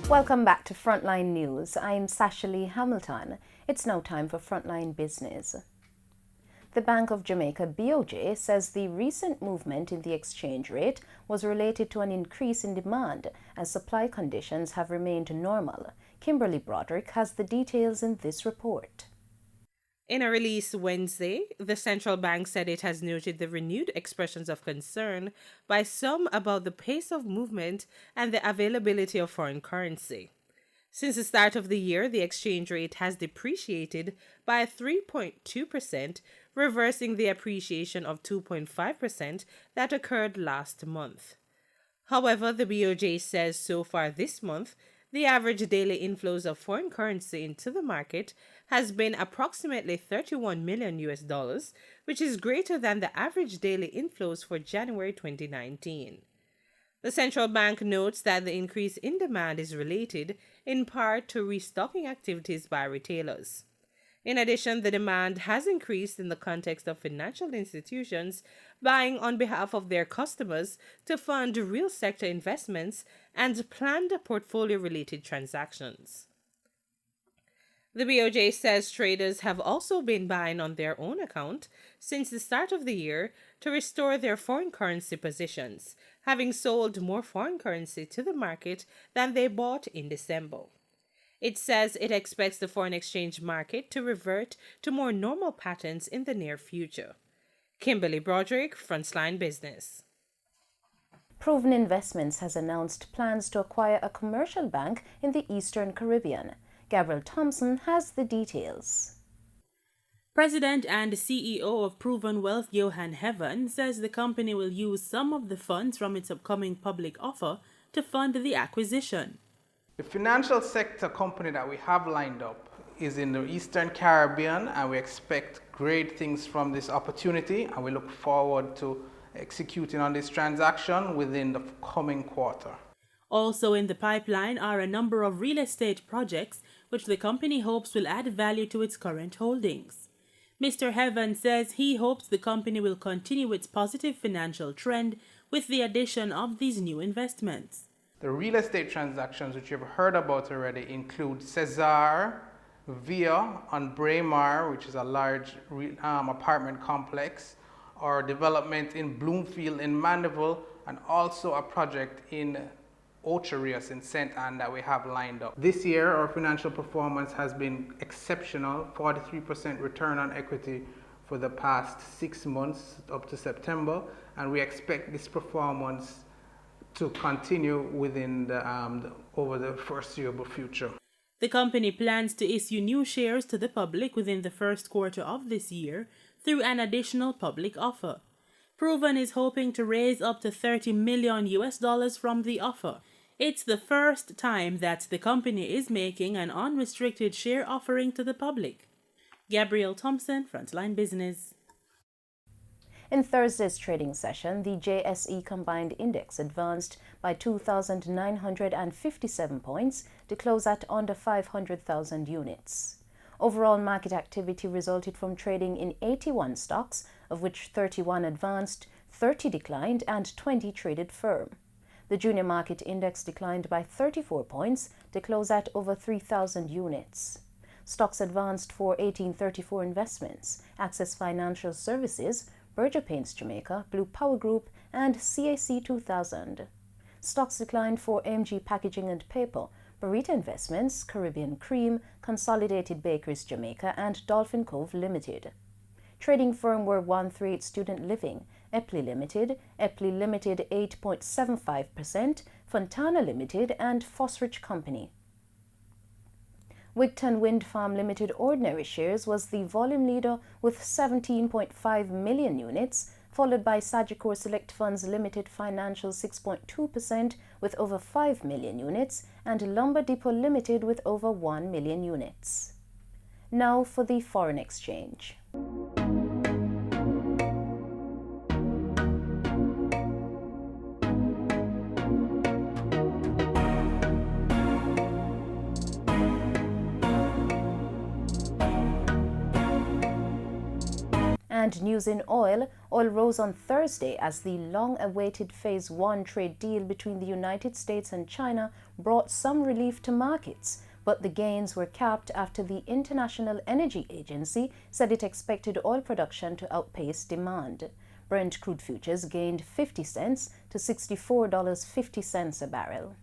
Welcome back to Frontline News. I'm Sasha Lee Hamilton. It's now time for Frontline Business. The Bank of Jamaica (BOJ) says the recent movement in the exchange rate was related to an increase in demand as supply conditions have remained normal. Kimberly Broderick has the details in this report. In a release Wednesday, the central bank said it has noted the renewed expressions of concern by some about the pace of movement and the availability of foreign currency. Since the start of the year, the exchange rate has depreciated by 3.2%, reversing the appreciation of 2.5% that occurred last month. However, the BOJ says so far this month, the average daily inflows of foreign currency into the market has been approximately $31 million, which is greater than the average daily inflows for January 2019. The central bank notes that the increase in demand is related in part to restocking activities by retailers. In addition, the demand has increased in the context of financial institutions buying on behalf of their customers to fund real sector investments and planned portfolio-related transactions. The BOJ says traders have also been buying on their own account since the start of the year to restore their foreign currency positions, having sold more foreign currency to the market than they bought in December. It says it expects the foreign exchange market to revert to more normal patterns in the near future. Kimberly Broderick, Frontline Business. Proven Investments has announced plans to acquire a commercial bank in the Eastern Caribbean. Gabriel Thompson has the details. President and CEO of Proven Wealth Johan Heaven says the company will use some of the funds from its upcoming public offer to fund the acquisition. The financial sector company that we have lined up is in the Eastern Caribbean, and we expect great things from this opportunity, and we look forward to executing on this transaction within the coming quarter. Also in the pipeline are a number of real estate projects which the company hopes will add value to its current holdings. Mr. Heaven says he hopes the company will continue its positive financial trend with the addition of these new investments. The real estate transactions which you've heard about already include Cesar, Via on Braemar, which is a large apartment complex, or development in Bloomfield in Mandeville, and also a project in Ocherius in St. Anne that we have lined up. This year, our financial performance has been exceptional, 43% return on equity for the past 6 months up to September, and we expect this performance to continue within over the foreseeable future. The company plans to issue new shares to the public within the first quarter of this year through an additional public offer. Proven is hoping to raise up to $30 million from the offer. It's the first time that the company is making an unrestricted share offering to the public. Gabrielle Thompson, Frontline Business. In Thursday's trading session, the JSE Combined Index advanced by 2,957 points to close at under 500,000 units. Overall market activity resulted from trading in 81 stocks, of which 31 advanced, 30 declined, and 20 traded firm. The junior market index declined by 34 points to close at over 3,000 units. Stocks advanced for 1834 Investments, Access Financial Services, Berger Paints Jamaica, Blue Power Group, and CAC 2000. Stocks declined for MG Packaging and Paper, Barita Investments, Caribbean Cream, Consolidated Bakeries Jamaica, and Dolphin Cove Limited. Trading firm were 138 Student Living, Epley Limited 8.75%, Fontana Limited, and Fosrich Company. Wigton Wind Farm Limited ordinary shares was the volume leader with 17.5 million units, followed by Sagicor Select Funds Limited Financial 6.2% with over 5 million units, and Lumber Depot Limited with over 1 million units. Now for the foreign exchange. And news in oil. Oil rose on Thursday as the long-awaited Phase 1 trade deal between the United States and China brought some relief to markets, but the gains were capped after the International Energy Agency said it expected oil production to outpace demand. Brent crude futures gained 50 cents to $64.50 a barrel.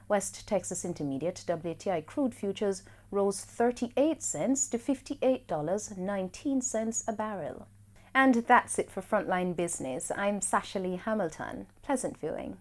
West Texas Intermediate WTI crude futures rose 38 cents to $58.19 a barrel. And that's it for Frontline Business. I'm Sasha Lee Hamilton. Pleasant viewing.